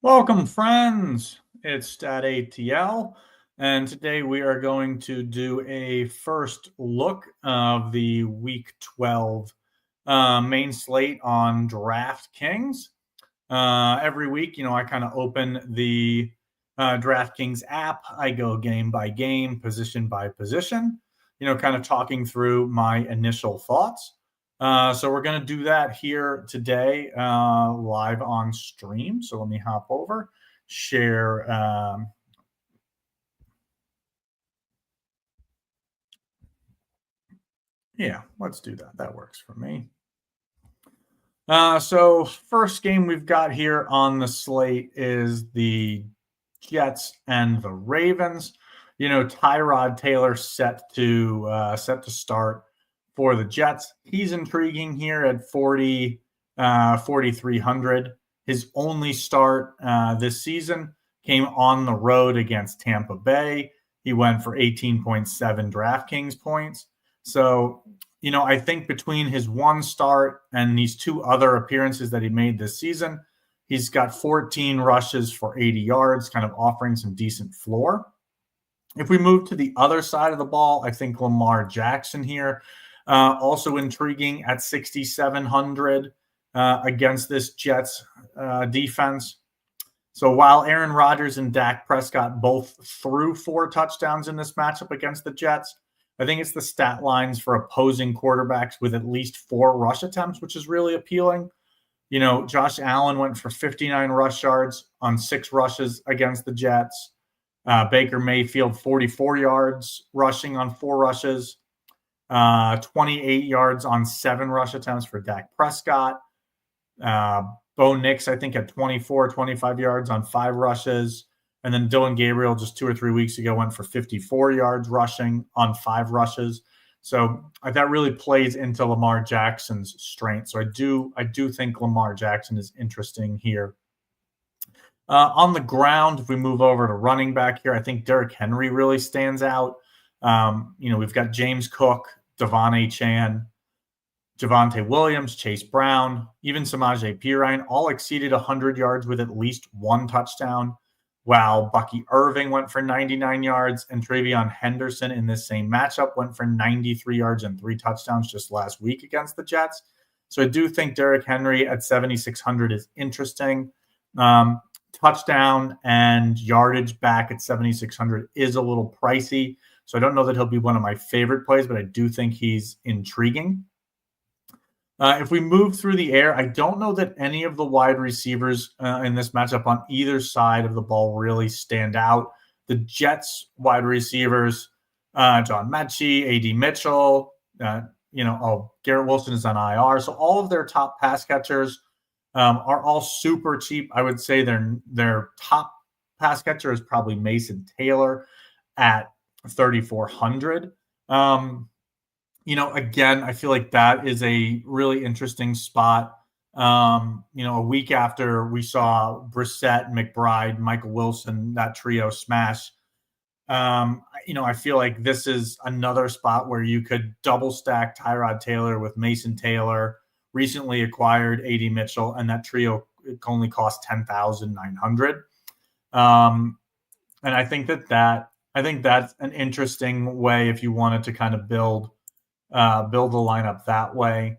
Welcome, friends. It's StatATL, and today we are going to do a first look of the Week 12 main slate on DraftKings. Every week, I kind of open the DraftKings app. I go game by game, position by position, kind of talking through my initial thoughts. So we're going to do that here today live on stream. So let me hop over, share. Yeah, let's do that. That works for me. So first game we've got here on the slate is the Jets and the Ravens. Tyrod Taylor set to start for the Jets. He's intriguing here at 4,300. His only start this season came on the road against Tampa Bay. He went for 18.7 DraftKings points. So, I think between his one start and these two other appearances that he made this season, he's got 14 rushes for 80 yards, kind of offering some decent floor. If we move to the other side of the ball, I think Lamar Jackson here, also intriguing at 6,700 against this Jets defense. So while Aaron Rodgers and Dak Prescott both threw 4 touchdowns in this matchup against the Jets, I think it's the stat lines for opposing quarterbacks with at least 4 rush attempts, which is really appealing. Josh Allen went for 59 rush yards on 6 rushes against the Jets. Baker Mayfield, 44 yards rushing on 4 rushes. 28 yards on 7 rush attempts for Dak Prescott. Bo Nix, I think, had 25 yards on 5 rushes. And then Dylan Gabriel just 2 or 3 weeks ago went for 54 yards rushing on 5 rushes. So that really plays into Lamar Jackson's strength. So I do think Lamar Jackson is interesting here. On the ground, if we move over to running back here, I think Derrick Henry really stands out. We've got James Cook, Devon Achane, Javonte Williams, Chase Brown, even Samaje Perine, all exceeded 100 yards with at least 1 touchdown, while Bucky Irving went for 99 yards, and Travion Henderson in this same matchup went for 93 yards and 3 touchdowns just last week against the Jets. So I do think Derrick Henry at 7,600 is interesting. Touchdown and yardage back at 7,600 is a little pricey. So I don't know that he'll be one of my favorite plays, but I do think he's intriguing. If we move through the air, I don't know that any of the wide receivers in this matchup on either side of the ball really stand out. The Jets wide receivers, John Mechie, A.D. Mitchell, Garrett Wilson is on IR. So all of their top pass catchers are all super cheap. I would say their top pass catcher is probably Mason Taylor at 3,400. Again, I feel like that is a really interesting spot. A week after we saw Brissett, McBride, Michael Wilson, that trio smash, I feel like this is another spot where you could double stack Tyrod Taylor with Mason Taylor, recently acquired A.D. Mitchell, and that trio only cost 10,900. And I think that's an interesting way if you wanted to kind of build the lineup that way.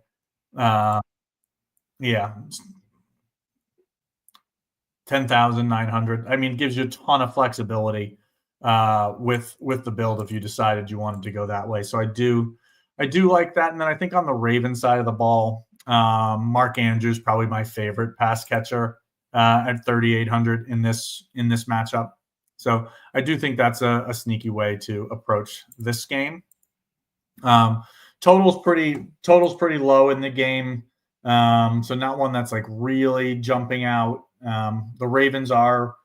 10,900. I mean, gives you a ton of flexibility with the build if you decided you wanted to go that way. So I do like that. And then I think on the Ravens side of the ball, Mark Andrews probably my favorite pass catcher at 3,800 in this matchup. So I do think that's a sneaky way to approach this game. Total's pretty low in the game. So not one that's like really jumping out. The Ravens are,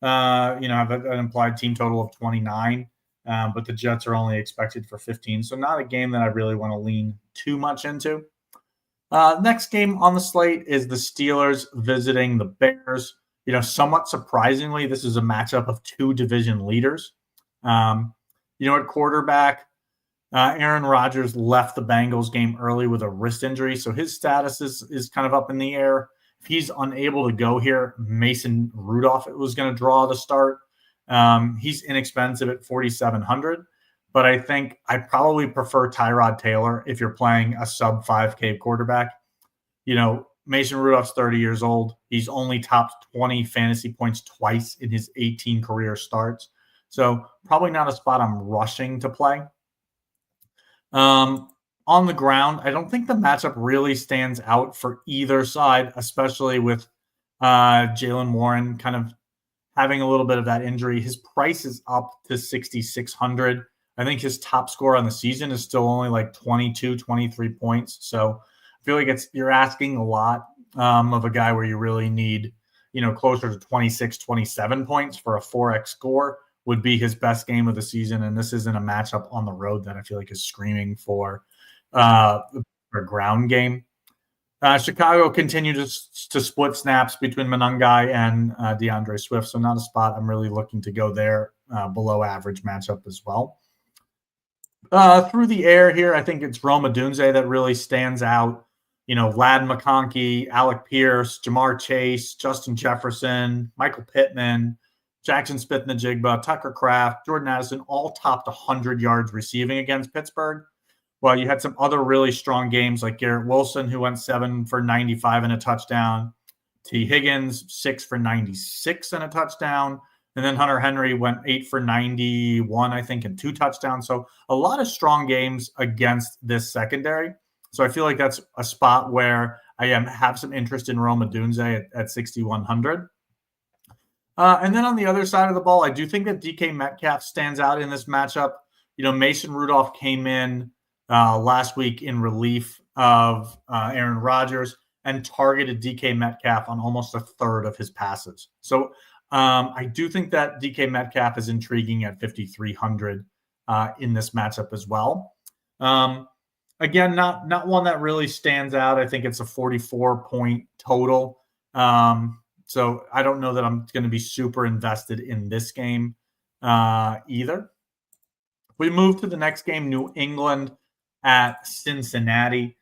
have an implied team total of 29, but the Jets are only expected for 15. So not a game that I really want to lean too much into. Next game on the slate is the Steelers visiting the Bears. Somewhat surprisingly, this is a matchup of 2 division leaders. At quarterback, Aaron Rodgers left the Bengals game early with a wrist injury, so his status is kind of up in the air. If he's unable to go here, Mason Rudolph was going to draw the start. He's inexpensive at 4,700, but I think I probably prefer Tyrod Taylor if you're playing a sub 5K quarterback. Mason Rudolph's 30 years old. He's only topped 20 fantasy points twice in his 18 career starts. So probably not a spot I'm rushing to play. On the ground, I don't think the matchup really stands out for either side, especially with Jaylen Warren kind of having a little bit of that injury. His price is up to 6,600. I think his top score on the season is still only like 22, 23 points. So I feel like you're asking a lot of a guy where you really need, closer to 26, 27 points for a 4X score would be his best game of the season. And this isn't a matchup on the road that I feel like is screaming for a ground game. Chicago continued to split snaps between Monangai and DeAndre Swift, so not a spot I'm really looking to go there. Below average matchup as well. Through the air here, I think it's Rome Odunze that really stands out. Lad McConkey, Alec Pierce, Jamar Chase, Justin Jefferson, Michael Pittman, Jackson Smith-Njigba, Tucker Kraft, Jordan Addison, all topped 100 yards receiving against Pittsburgh. Well, you had some other really strong games like Garrett Wilson, who went 7 for 95 and a touchdown. T. Higgins, 6 for 96 and a touchdown. And then Hunter Henry went 8 for 91, I think, and 2 touchdowns. So a lot of strong games against this secondary. So I feel like that's a spot where I have some interest in Rome Odunze at 6,100. And then on the other side of the ball, I do think that DK Metcalf stands out in this matchup. Mason Rudolph came in last week in relief of Aaron Rodgers and targeted DK Metcalf on almost a third of his passes. So I do think that DK Metcalf is intriguing at 5,300 in this matchup as well. Again, not one that really stands out. I think it's a 44-point total. So I don't know that I'm going to be super invested in this game either. We move to the next game, New England at Cincinnati.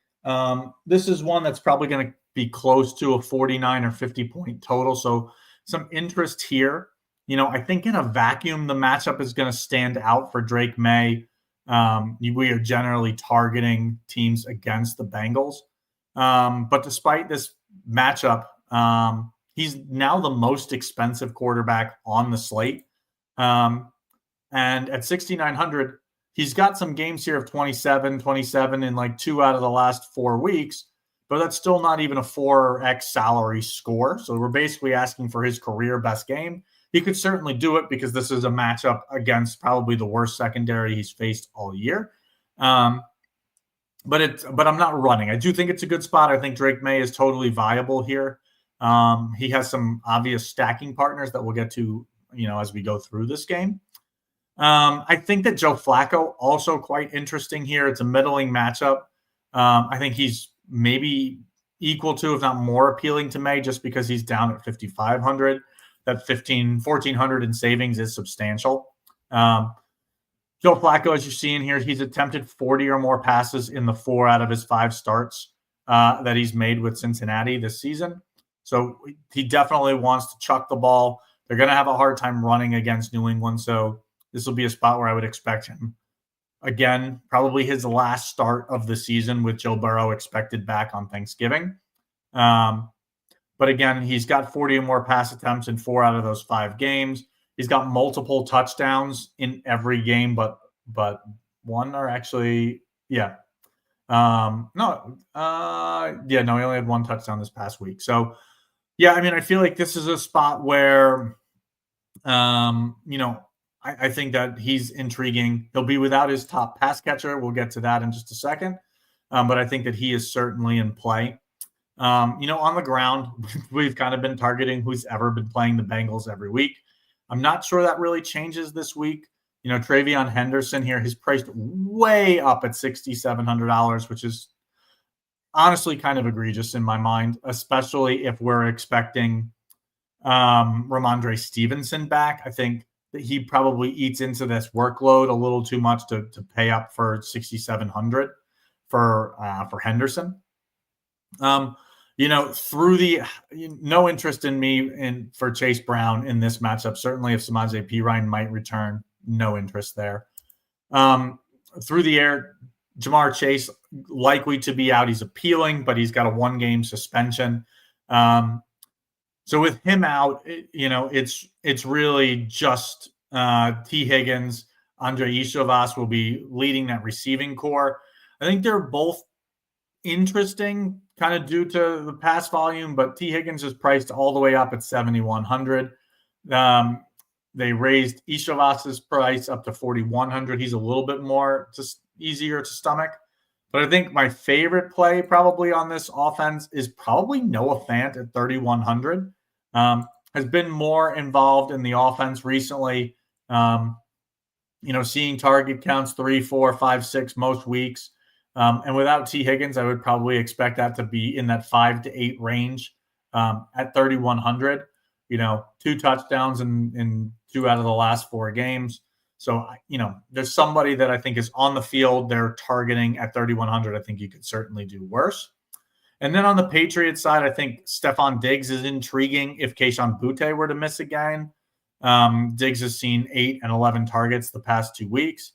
This is one that's probably going to be close to a 49 or 50-point total. So some interest here. I think in a vacuum, the matchup is going to stand out for Drake May. We are generally targeting teams against the Bengals. But despite this matchup, he's now the most expensive quarterback on the slate. And at 6,900, he's got some games here of 27 in like 2 out of the last 4 weeks, but that's still not even a 4X salary score. So we're basically asking for his career best game. He could certainly do it because this is a matchup against probably the worst secondary he's faced all year. But I'm not running. I do think it's a good spot. I think Drake May is totally viable here. He has some obvious stacking partners that we'll get to, as we go through this game. I think that Joe Flacco also quite interesting here. It's a middling matchup. I think he's maybe equal to, if not more appealing to May, just because he's down at 5,500. That 1,400 in savings is substantial. Joe Flacco, as you see in here, he's attempted 40 or more passes in the 4 out of his 5 starts that he's made with Cincinnati this season. So he definitely wants to chuck the ball. They're going to have a hard time running against New England. So this will be a spot where I would expect him. Again, probably his last start of the season with Joe Burrow expected back on Thanksgiving. But again, he's got 40 or more pass attempts in 4 out of those 5 games. He's got multiple touchdowns in every game, but one are actually, yeah. He only had 1 touchdown this past week. So, yeah, I mean, I feel like this is a spot where, I think that he's intriguing. He'll be without his top pass catcher. We'll get to that in just a second. But I think that he is certainly in play. On the ground, we've kind of been targeting who's ever been playing the Bengals every week. I'm not sure that really changes this week. Travion Henderson here, he's priced way up at $6,700, which is honestly kind of egregious in my mind, especially if we're expecting Ramondre Stevenson back. I think that he probably eats into this workload a little too much to pay up for $6,700 for Henderson. through the no interest in me for Chase Brown in this matchup. Certainly, if Samaje Perine might return, no interest there. Through the air, Jamar Chase likely to be out. He's appealing, but he's got a 1-game suspension. So with him out, it's really just T. Higgins. Andre Ishovas will be leading that receiving core. I think they're both interesting, kind of due to the pass volume, but T. Higgins is priced all the way up at 7,100. They raised Ishovas's price up to 4,100. He's a little bit more just easier to stomach. But I think my favorite play probably on this offense is probably Noah Fant at 3,100. Has been more involved in the offense recently. Seeing target counts 3, 4, 5, 6 most weeks. And without T. Higgins, I would probably expect that to be in that 5 to 8 range at 3,100. 2 touchdowns in 2 out of the last 4 games. So, there's somebody that I think is on the field. They're targeting at 3,100. I think you could certainly do worse. And then on the Patriots side, I think Stephon Diggs is intriguing if Kayshon Boutte were to miss again. Diggs has seen 8 and 11 targets the past 2 weeks.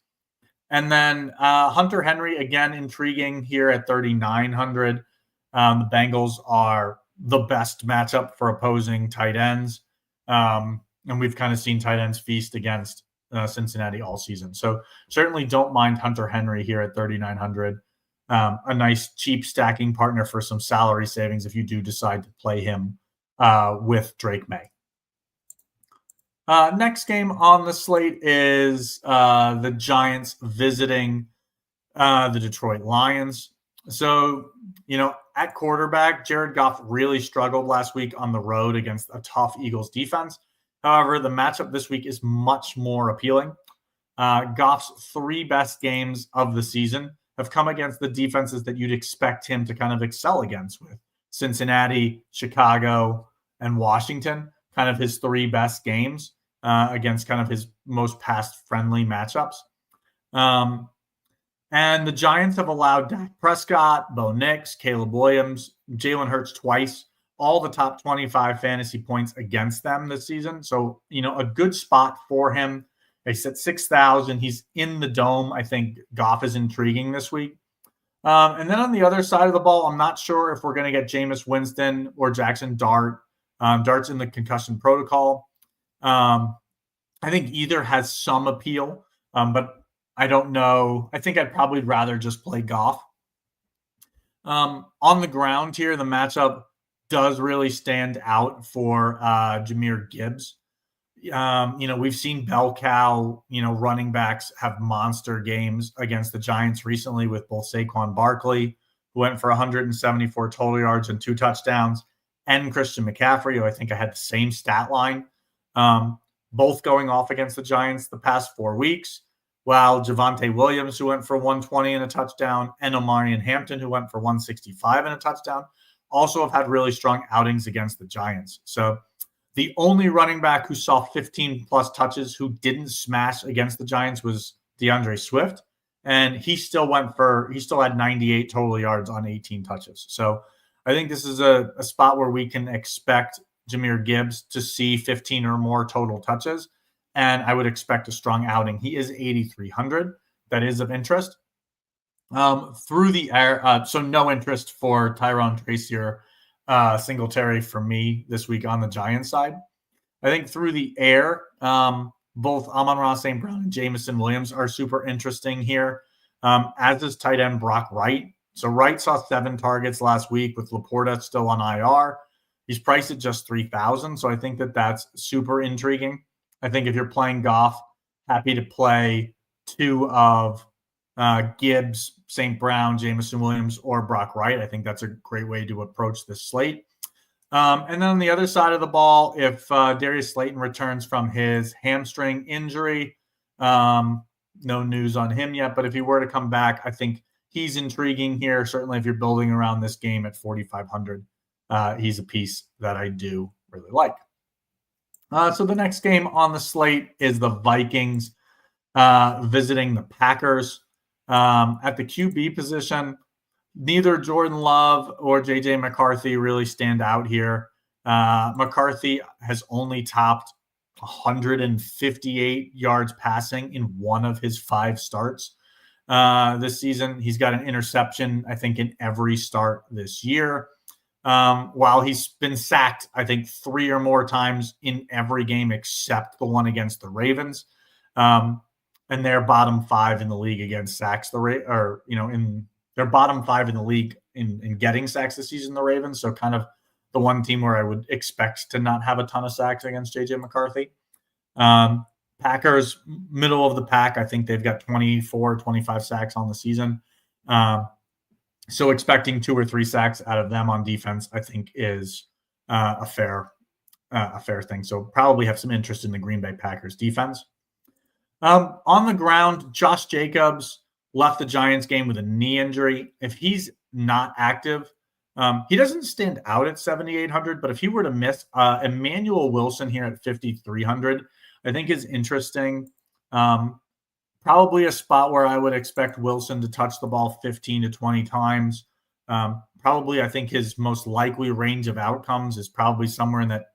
And then Hunter Henry, again, intriguing here at 3,900. The Bengals are the best matchup for opposing tight ends. And we've kind of seen tight ends feast against Cincinnati all season. So certainly don't mind Hunter Henry here at 3,900. A nice cheap stacking partner for some salary savings if you do decide to play him with Drake May. Next game on the slate is the Giants visiting the Detroit Lions. So, at quarterback, Jared Goff really struggled last week on the road against a tough Eagles defense. However, the matchup this week is much more appealing. Goff's 3 best games of the season have come against the defenses that you'd expect him to kind of excel against, with Cincinnati, Chicago, and Washington, kind of his 3 best games against kind of his most pass-friendly matchups. And the Giants have allowed Dak Prescott, Bo Nix, Caleb Williams, Jalen Hurts twice, all the top 25 fantasy points against them this season. So, a good spot for him. He's at 6,000. He's in the dome. I think Goff is intriguing this week. And then on the other side of the ball, I'm not sure if we're going to get Jameis Winston or Jackson Dart. Dart's in the concussion protocol. I think either has some appeal, but I don't know. I think I'd probably rather just play Goff. On the ground here, the matchup does really stand out for Jahmyr Gibbs. We've seen bell cow, running backs have monster games against the Giants recently with both Saquon Barkley, who went for 174 total yards and 2 touchdowns, and Christian McCaffrey, who I think I had the same stat line, both going off against the Giants the past 4 weeks, while Javonte Williams, who went for 120 and a touchdown, and Omarion Hampton, who went for 165 and a touchdown, also have had really strong outings against the Giants. So the only running back who saw 15-plus touches who didn't smash against the Giants was DeAndre Swift, and he still had 98 total yards on 18 touches. So I think this is a spot where we can expect Jahmyr Gibbs to see 15 or more total touches, and I would expect a strong outing. He is 8,300. That is of interest. Through the air, so no interest for Tyrone Tracier, Singletary for me this week on the Giants side. I think through the air, both Amon-Ra St. Brown and Jameson Williams are super interesting here, as is tight end Brock Wright. So Wright saw 7 targets last week with Laporta still on IR. He's priced at just 3,000, so I think that's super intriguing. I think if you're playing Goff, happy to play 2 of Gibbs, St. Brown, Jameson Williams, or Brock Wright. I think that's a great way to approach this slate. And then on the other side of the ball, if Darius Slayton returns from his hamstring injury, no news on him yet, but if he were to come back, I think he's intriguing here. Certainly if you're building around this game at 4,500, he's a piece that I do really like. So the next game on the slate is the Vikings visiting the Packers. At the QB position, neither Jordan Love or JJ McCarthy really stand out here. McCarthy has only topped 158 yards passing in one of his 5 starts this season. He's got an interception, I think, in every start this year. While he's been sacked, I think 3 or more times in every game except the one against the Ravens. And they're bottom 5 in the league against sacks. They're bottom 5 in the league in getting sacks this season, the Ravens. So kind of the one team where I would expect to not have a ton of sacks against JJ McCarthy. Packers, middle of the pack. I think they've got 24, 25 sacks on the season. So expecting 2 or 3 sacks out of them on defense, I think, is a fair thing. So probably have some interest in the Green Bay Packers defense. On the ground, Josh Jacobs left the Giants game with a knee injury. If he's not active, he doesn't stand out at 7,800, but if he were to miss, Emmanuel Wilson here at 5,300, I think is interesting. Probably a spot where I would expect Wilson to touch the ball 15 to 20 times. Probably, I think his most likely range of outcomes is probably somewhere in that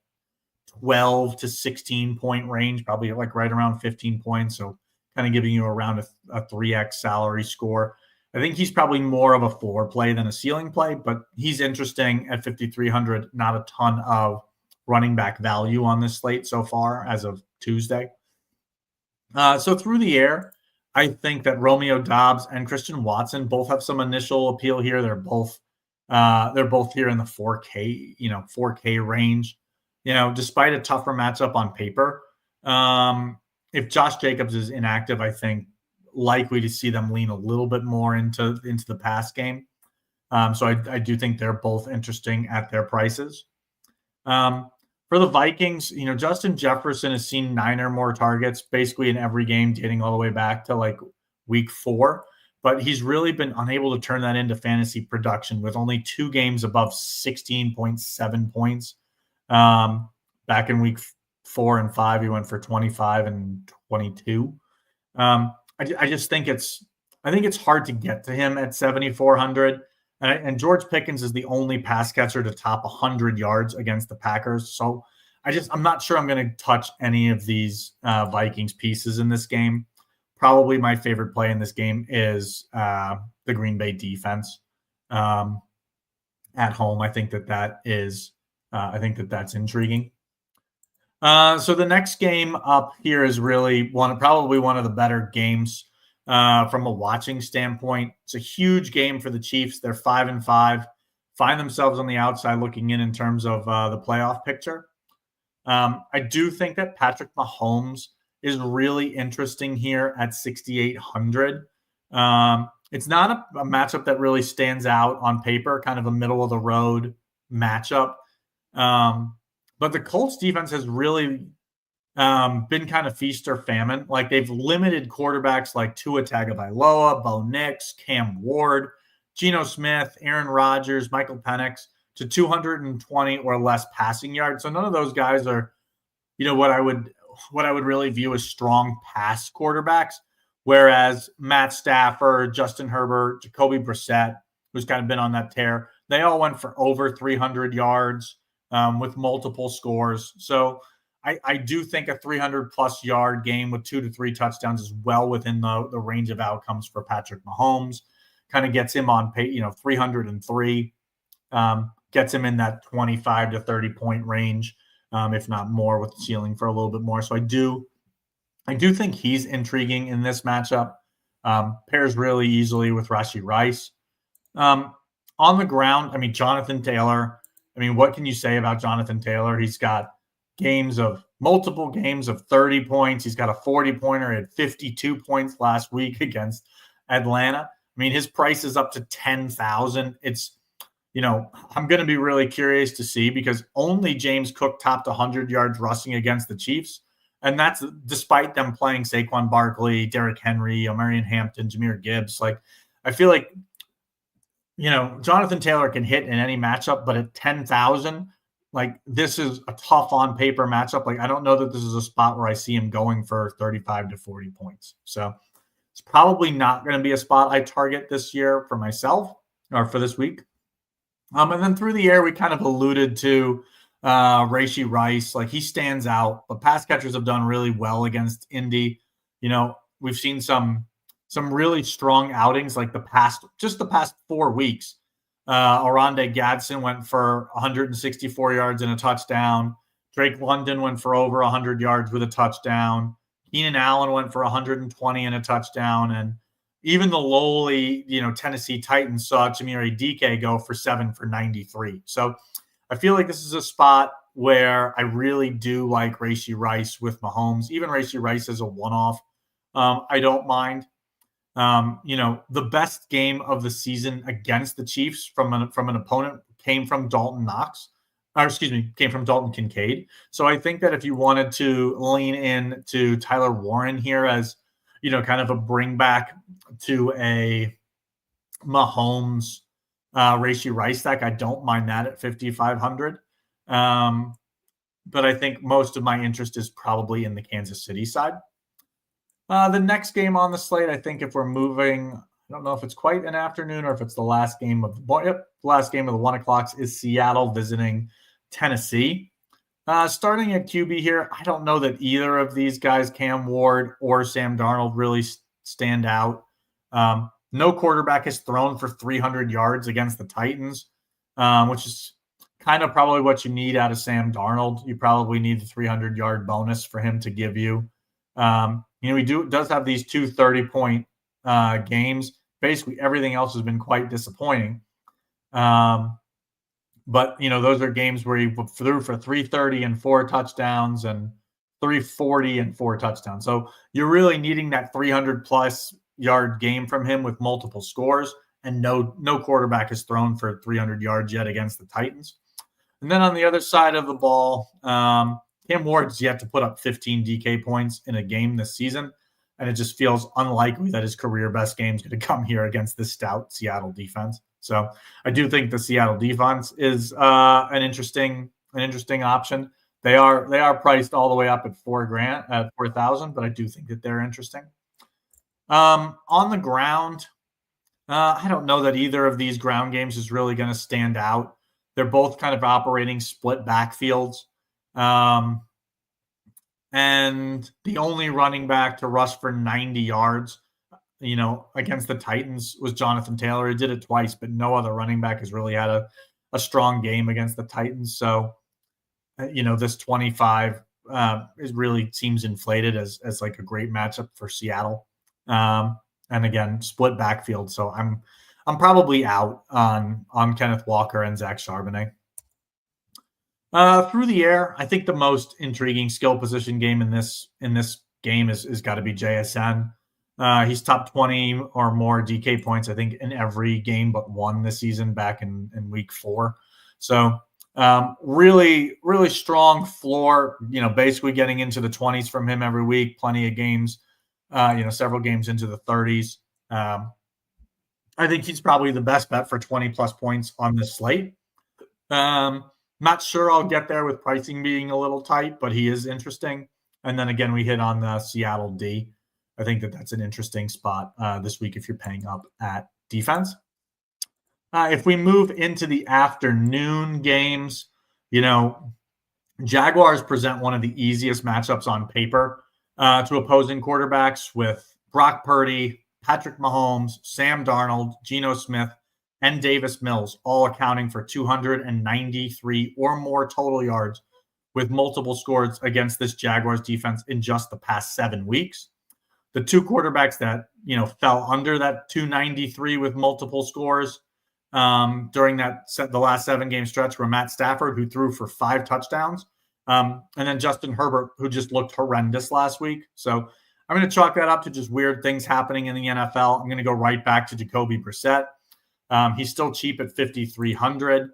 12 to 16 point range, probably like right around 15 points. So kind of giving you around a 3x salary score. I think he's probably more of a floor play than a ceiling play, but he's interesting at 5,300. Not a ton of running back value on this slate so far as of Tuesday. So through the air, I think that Romeo Doubs and Christian Watson both have some initial appeal here. They're both here in the 4K range. Despite a tougher matchup on paper, if Josh Jacobs is inactive, I think likely to see them lean a little bit more into the pass game. So I do think they're both interesting at their prices. For the Vikings, Justin Jefferson has seen 9 or more targets basically in every game dating all the way back to like week 4, but he's really been unable to turn that into fantasy production with only 2 games above 16.7 points. Back in week 4 and 5, he went for 25 and 22. I just think it's hard to get to him at 7,400. And George Pickens is the only pass catcher to top 100 yards against the Packers. So I'm not sure I'm going to touch any of these Vikings pieces in this game. Probably my favorite play in this game is the Green Bay defense at home. I think that's intriguing. So the next game up here is really probably one of the better games from a watching standpoint. It's a huge game for the Chiefs. They're 5-5, find themselves on the outside looking in terms of the playoff picture. I do think that Patrick Mahomes is really interesting here at 6,800. It's not a matchup that really stands out on paper, kind of a middle of the road matchup. But the Colts defense has really been kind of feast or famine. Like they've limited quarterbacks like Tua Tagovailoa, Bo Nix, Cam Ward, Geno Smith, Aaron Rodgers, Michael Penix to 220 or less passing yards. So none of those guys are, what I would really view as strong pass quarterbacks. Whereas Matt Stafford, Justin Herbert, Jacoby Brissett, who's kind of been on that tear, they all went for over 300 yards with multiple scores. So I do think a 300-plus yard game with 2 to 3 touchdowns is well within the range of outcomes for Patrick Mahomes. Kind of gets him on 303, gets him in that 25 to 30-point range, if not more, with the ceiling for a little bit more. So I do think he's intriguing in this matchup. Pairs really easily with Rashee Rice. On the ground, Jonathan Taylor. What can you say about Jonathan Taylor? He's got multiple games of 30 points. He's got a 40-pointer at 52 points last week against Atlanta. His price is up to 10,000. It's, I'm going to be really curious to see because only James Cook topped 100 yards rushing against the Chiefs. And that's despite them playing Saquon Barkley, Derrick Henry, Omarion Hampton, Jahmyr Gibbs. I feel like, Jonathan Taylor can hit in any matchup, but at 10,000, this is a tough on paper matchup. I don't know that this is a spot where I see him going for 35 to 40 points. So it's probably not going to be a spot I target this year for myself. or for this week. And then through the air, we kind of alluded to Rashee Rice. Like, he stands out, but pass catchers have done really well against Indy. We've seen some really strong outings like the past 4 weeks. Oronde Gadsden went for 164 yards and a touchdown. Drake London went for over 100 yards with a touchdown. Keenan Allen went for 120 and a touchdown. And even the lowly, Tennessee Titans saw Chimere Dike go for 7 for 93. So I feel like this is a spot where I really do like Rashee Rice with Mahomes. Even Rashee Rice as a one-off, I don't mind. The best game of the season against the Chiefs from an opponent came from Dalton Kincaid. So I think that if you wanted to lean in to Tyler Warren here as, kind of a bring back to a Mahomes, Rashee Rice stack, I don't mind that at 5,500. But I think most of my interest is probably in the Kansas City side. The next game on the slate, I think if we're moving, I don't know if it's quite an afternoon or if it's the last game of the 1 o'clocks, is Seattle visiting Tennessee. Starting at QB here, I don't know that either of these guys, Cam Ward or Sam Darnold, really stand out. No quarterback has thrown for 300 yards against the Titans, which is kind of probably what you need out of Sam Darnold. You probably need the 300-yard bonus for him to give you. He does have these 2 30-point games. Basically, everything else has been quite disappointing. But those are games where he threw for 330 and 4 touchdowns and 340 and 4 touchdowns. So you're really needing that 300-plus yard game from him with multiple scores, and no quarterback has thrown for 300 yards yet against the Titans. And then on the other side of the ball, Cam Ward's yet to put up 15 DK points in a game this season, and it just feels unlikely that his career best game is going to come here against this stout Seattle defense. So I do think the Seattle defense is an interesting option. They are priced all the way up at $4,000, but I do think that they're interesting. On the ground, I don't know that either of these ground games is really going to stand out. They're both kind of operating split backfields. And the only running back to rush for 90 yards, against the Titans was Jonathan Taylor. He did it twice, but no other running back has really had a strong game against the Titans. So, this 25 really seems inflated as like a great matchup for Seattle. And again, split backfield. So I'm probably out on Kenneth Walker and Zach Charbonnet. Through the air, I think the most intriguing skill position game in this game is got to be JSN. He's top 20 or more DK points, I think, in every game but one this season back in week 4. So really, really strong floor, basically getting into the 20s from him every week, plenty of games, several games into the 30s. I think he's probably the best bet for 20-plus points on this slate. Not sure I'll get there with pricing being a little tight, but he is interesting. And then again, we hit on the Seattle D. I think that's an interesting spot this week if you're paying up at defense. If we move into the afternoon games, Jaguars present one of the easiest matchups on paper to opposing quarterbacks with Brock Purdy, Patrick Mahomes, Sam Darnold, Geno Smith, and Davis Mills, all accounting for 293 or more total yards with multiple scores against this Jaguars defense in just the past 7 weeks. The 2 quarterbacks that, fell under that 293 with multiple scores during the last 7-game stretch were Matt Stafford, who threw for 5 touchdowns, and then Justin Herbert, who just looked horrendous last week. So I'm going to chalk that up to just weird things happening in the NFL. I'm going to go right back to Jacoby Brissett. He's still cheap at 5,300.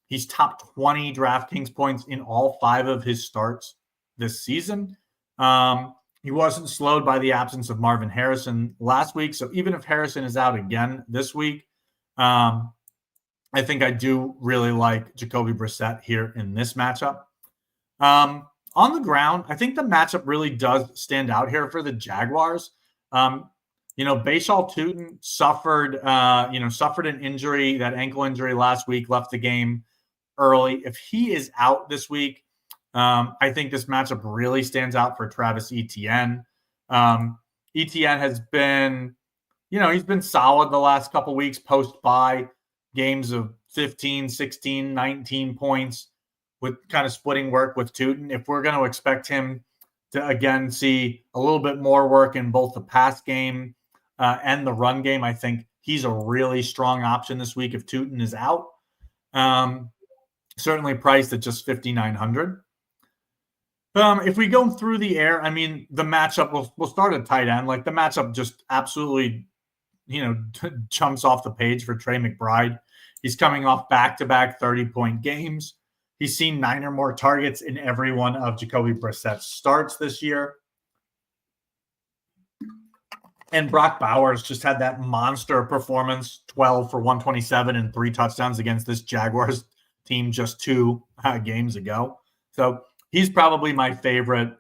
He's top 20 DraftKings points in all 5 of his starts this season. He wasn't slowed by the absence of Marvin Harrison last week. So even if Harrison is out again this week, I think I do really like Jacoby Brissett here in this matchup. On the ground, I think the matchup really does stand out here for the Jaguars. Bashal Tutin suffered an injury, that ankle injury last week, left the game early. If he is out this week, I think this matchup really stands out for Travis Etienne. Etienne has been, he's been solid the last couple weeks post-bye, games of 15, 16, 19 points with kind of splitting work with Tutin. If we're going to expect him to, again, see a little bit more work in both the pass game and the run game, I think he's a really strong option this week if Tutin is out. Certainly priced at just $5,900. If we go through the air, I mean, the matchup, we'll start at tight end. Like, the matchup just absolutely, jumps off the page for Trey McBride. He's coming off back-to-back 30-point games. He's seen 9 or more targets in every one of Jacoby Brissett's starts this year. And Brock Bowers just had that monster performance, 12 for 127 and 3 touchdowns against this Jaguars team just 2 games ago. So he's probably my favorite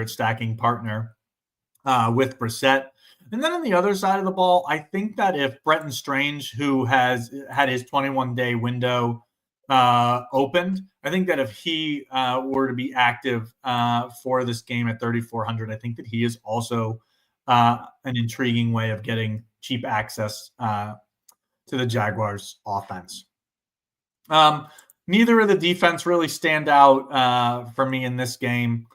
stacking partner with Brissett. And then on the other side of the ball, I think that if Bretton Strange, who has had his 21-day window opened, I think that if he were to be active for this game at 3,400, I think that he is also an intriguing way of getting cheap access to the Jaguars offense. Neither of the defense really stand out for me in this game.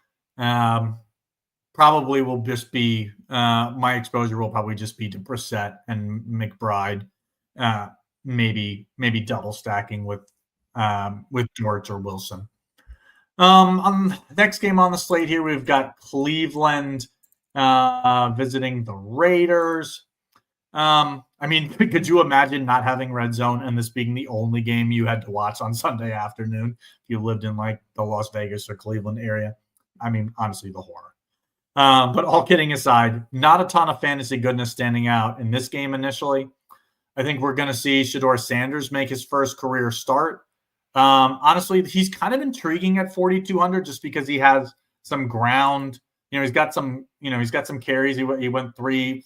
Probably will just be my exposure will probably just be to Brissett and McBride, maybe double stacking with George or Wilson. On the next game on the slate here, we've got Cleveland visiting the Raiders. I mean, could you imagine not having red zone and this being the only game you had to watch on Sunday afternoon if you lived in like the Las Vegas or Cleveland area? I mean, honestly, the horror. But all kidding aside, not a ton of fantasy goodness standing out in this game initially. I think we're going to see Shedeur Sanders make his first career start. Honestly, he's kind of intriguing at 4,200 just because he has some ground. He's got some carries. He went 3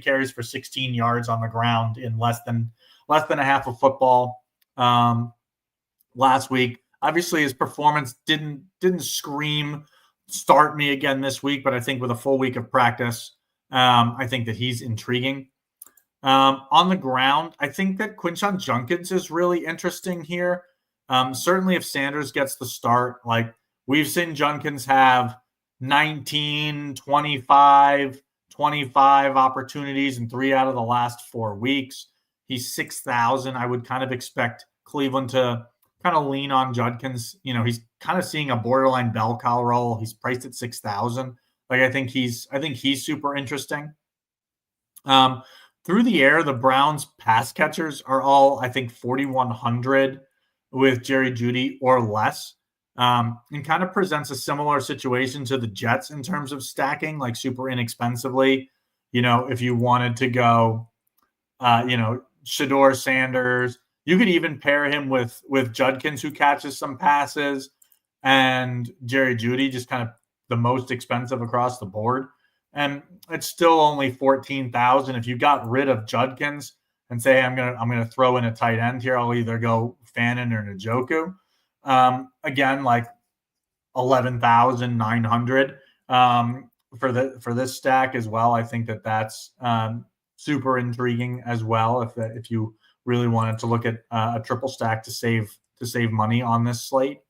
carries for 16 yards on the ground in less than a half of football last week. Obviously, his performance didn't scream start me again this week, but I think with a full week of practice, I think that he's intriguing. On the ground, I think that Quinshon Judkins is really interesting here. Certainly if Sanders gets the start, like we've seen Judkins have 19, 25 opportunities in 3 out of the last 4 weeks. He's 6,000. I would kind of expect Cleveland to kind of lean on Judkins. He's kind of seeing a borderline bell cow role. He's priced at 6,000. Like, I think he's super interesting. Through the air, the Browns pass catchers are all, I think, 4,100 with Jerry Jeudy or less. And kind of presents a similar situation to the Jets in terms of stacking, like super inexpensively. If you wanted to go, Shedeur Sanders, you could even pair him with Judkins, who catches some passes, and Jerry Jeudy, just kind of the most expensive across the board. And it's still only 14,000. If you got rid of Judkins and say, I'm gonna throw in a tight end here, I'll either go Fannin or Njoku. Again, like 11,900 for this stack as well. I think that's super intriguing as well. If you really wanted to look at a triple stack to save money on this slate.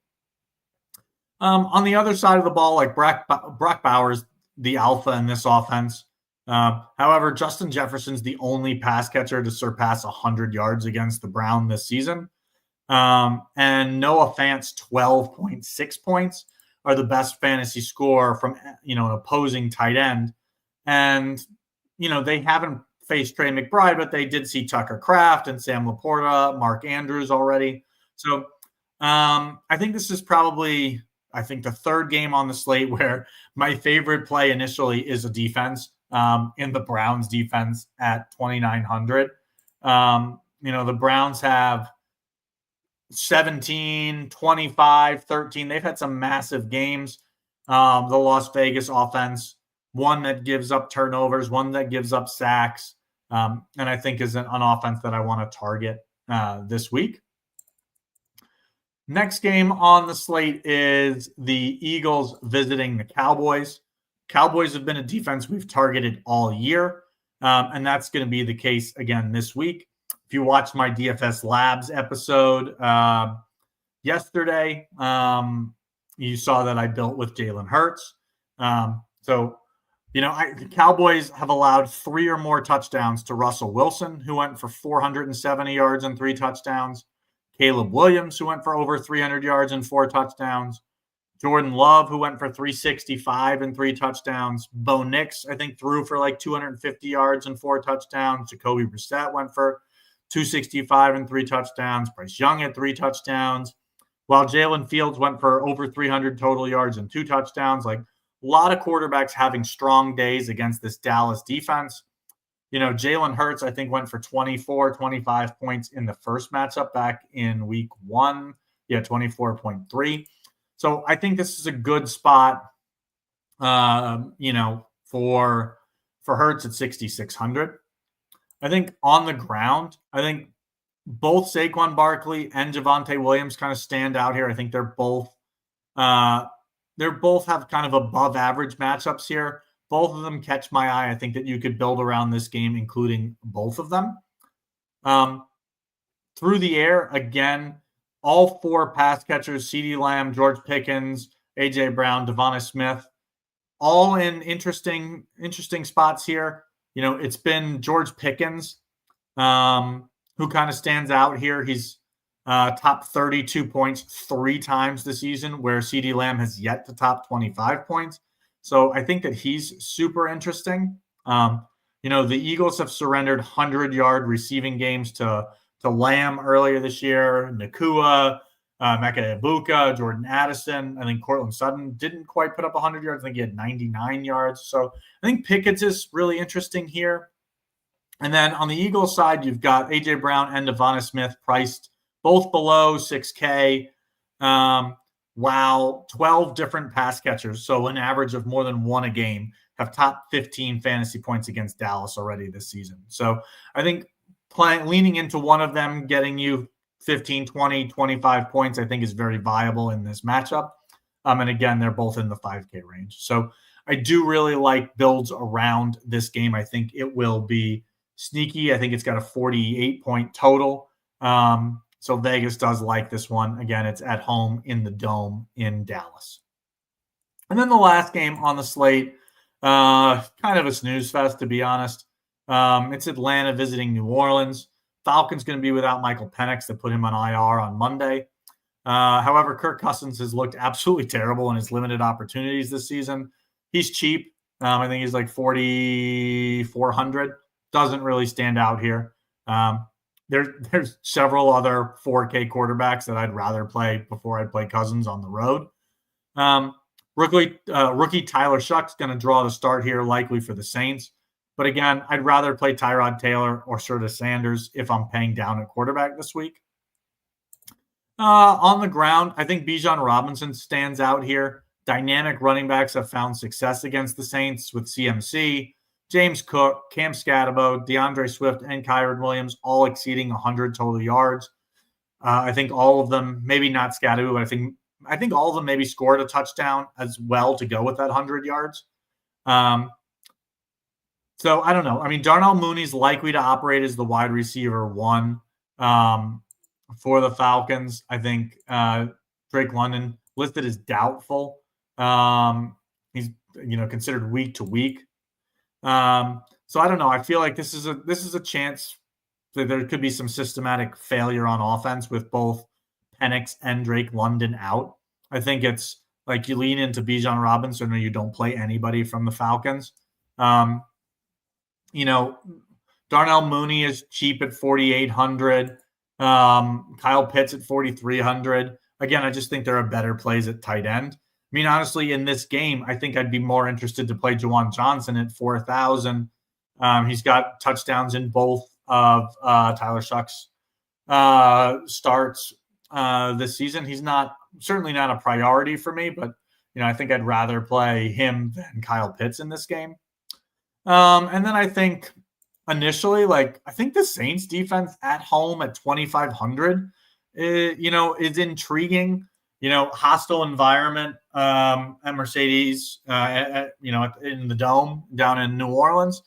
On the other side of the ball, like Brock Bowers, the alpha in this offense. However, Justin Jefferson's the only pass catcher to surpass 100 yards against the Browns this season. And Noah Fant's 12.6 points are the best fantasy score from an opposing tight end. And they haven't faced Trey McBride, but they did see Tucker Kraft and Sam Laporta, Mark Andrews already. So I think this is probably, the third game on the slate where my favorite play initially is a defense in the Browns defense at 2,900. The Browns have 17, 25, 13. They've had some massive games. The Las Vegas offense one that gives up turnovers, one that gives up sacks, and I think is an offense that I want to target this week. Next game on the slate is the Eagles visiting the Cowboys. Cowboys have been a defense we've targeted all year, and that's going to be the case again this week. If you watched my DFS Labs episode yesterday, you saw that I built with Jalen Hurts. The Cowboys have allowed 3 or more touchdowns to Russell Wilson, who went for 470 yards and 3 touchdowns. Caleb Williams, who went for over 300 yards and 4 touchdowns. Jordan Love, who went for 365 and 3 touchdowns. Bo Nix, I think, threw for like 250 yards and 4 touchdowns. Jacoby Brissett went for 265 and 3 touchdowns. Bryce Young had 3 touchdowns. While Jalen Fields went for over 300 total yards and 2 touchdowns. Like, a lot of quarterbacks having strong days against this Dallas defense. Jalen Hurts, I think, went for 24, 25 points in the first matchup back in week 1. 24.3. So I think this is a good spot, for Hurts at 6,600. I think on the ground, I think both Saquon Barkley and Javonte Williams kind of stand out here. I think they're both have kind of above average matchups here. Both of them catch my eye. I think that you could build around this game, including both of them. Through the air, again, all 4 pass catchers, CeeDee Lamb, George Pickens, A.J. Brown, Devonta Smith, all in interesting spots here. It's been George Pickens who kind of stands out here. He's top 32 points 3 times this season, where CeeDee Lamb has yet to top 25 points. So I think that he's super interesting. The Eagles have surrendered 100-yard receiving games to Lamb earlier this year, Nakua, Mecca Ibuka, Jordan Addison. I think Cortland Sutton didn't quite put up 100 yards. I think he had 99 yards. So I think Pickett's is really interesting here. And then on the Eagles side, you've got A.J. Brown and Devonta Smith priced both below 6K. While 12 different pass catchers, so an average of more than 1 a game, have top 15 fantasy points against Dallas already this season. So I think leaning into one of them, getting you 15, 20, 25 points, I think is very viable in this matchup. And again, they're both in the 5K range. So I do really like builds around this game. I think it will be sneaky. I think it's got a 48-point total. So Vegas does like this one. Again, it's at home in the Dome in Dallas. And then the last game on the slate, kind of a snooze fest, to be honest. It's Atlanta visiting New Orleans. Falcons going to be without Michael Penix. They put him on IR on Monday. However, Kirk Cousins has looked absolutely terrible in his limited opportunities this season. He's cheap. I think he's like 4,400. Doesn't really stand out here. There's several other 4K quarterbacks that I'd rather play before I play Cousins on the road. Rookie Tyler Shuck's going to draw the start here, likely for the Saints. But again, I'd rather play Tyrod Taylor or Curtis Sanders if I'm paying down at quarterback this week. On the ground, I think Bijan Robinson stands out here. Dynamic running backs have found success against the Saints with CMC, James Cook, Cam Scatterbo, DeAndre Swift, and Kyron Williams all exceeding 100 total yards. I think all of them, maybe not Scatterbo, but I think all of them maybe scored a touchdown as well to go with that 100 yards. So I don't know. I mean, Darnell Mooney's likely to operate as the wide receiver 1 for the Falcons. I think Drake London listed as doubtful. He's considered week to week. So I don't know. I feel like this is a chance that there could be some systematic failure on offense with both Penix and Drake London out. I think it's like you lean into Bijan Robinson or you don't play anybody from the Falcons. Darnell Mooney is cheap at 4,800. Kyle Pitts at 4,300. Again, I just think there are better plays at tight end. I mean, honestly, in this game, I think I'd be more interested to play Juwan Johnson at 4,000. He's got touchdowns in both of Tyler Shuck's starts this season. He's certainly not a priority for me, but I think I'd rather play him than Kyle Pitts in this game. And then I think initially, I think the Saints defense at home at 2,500, is intriguing. Hostile environment at Mercedes, in the Dome down in New Orleans,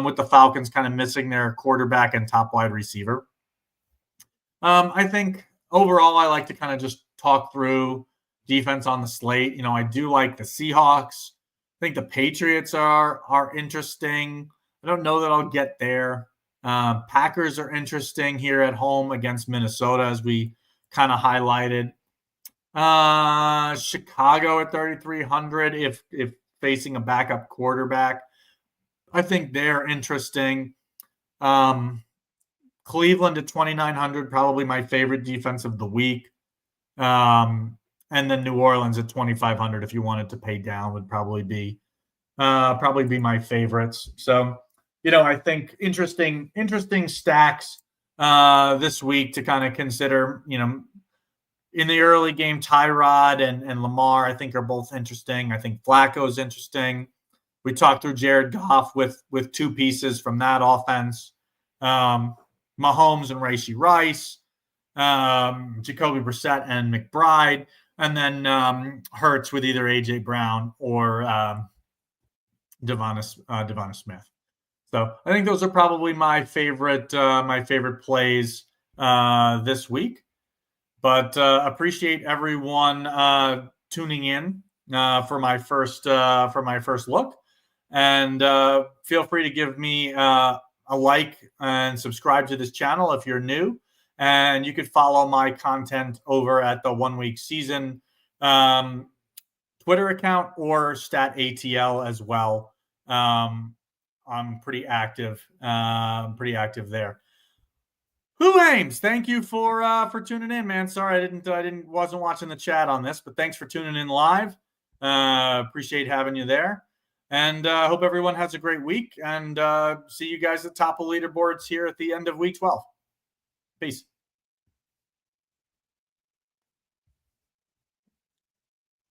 with the Falcons kind of missing their quarterback and top wide receiver. I think overall, I like to kind of just talk through defense on the slate. I do like the Seahawks. I think the Patriots are interesting. I don't know that I'll get there. Packers are interesting here at home against Minnesota, as we kind of highlighted. Chicago at 3,300 if facing a backup quarterback. I think they're interesting. Cleveland at 2,900, probably my favorite defense of the week. And then New Orleans at 2,500, if you wanted to pay down, would probably be my favorites. So, I think interesting stacks this week to kind of consider. In the early game, Tyrod and Lamar, I think, are both interesting. I think Flacco's interesting. We talked through Jared Goff with two pieces from that offense. Mahomes and Rashee Rice, Jacoby Brissett and McBride, and then Hurts with either A.J. Brown or Devonta Smith. So I think those are probably my favorite plays this week. But appreciate everyone tuning in for my first look, and feel free to give me a like and subscribe to this channel if you're new. And you could follow my content over at the 1 Week Season Twitter account or StatATL as well. I'm pretty active. There. Who Ames? Thank you for tuning in, man. Sorry, I wasn't watching the chat on this, but thanks for tuning in live. Appreciate having you there, and hope everyone has a great week. And see you guys at the top of leaderboards here at the end of week 12. Peace.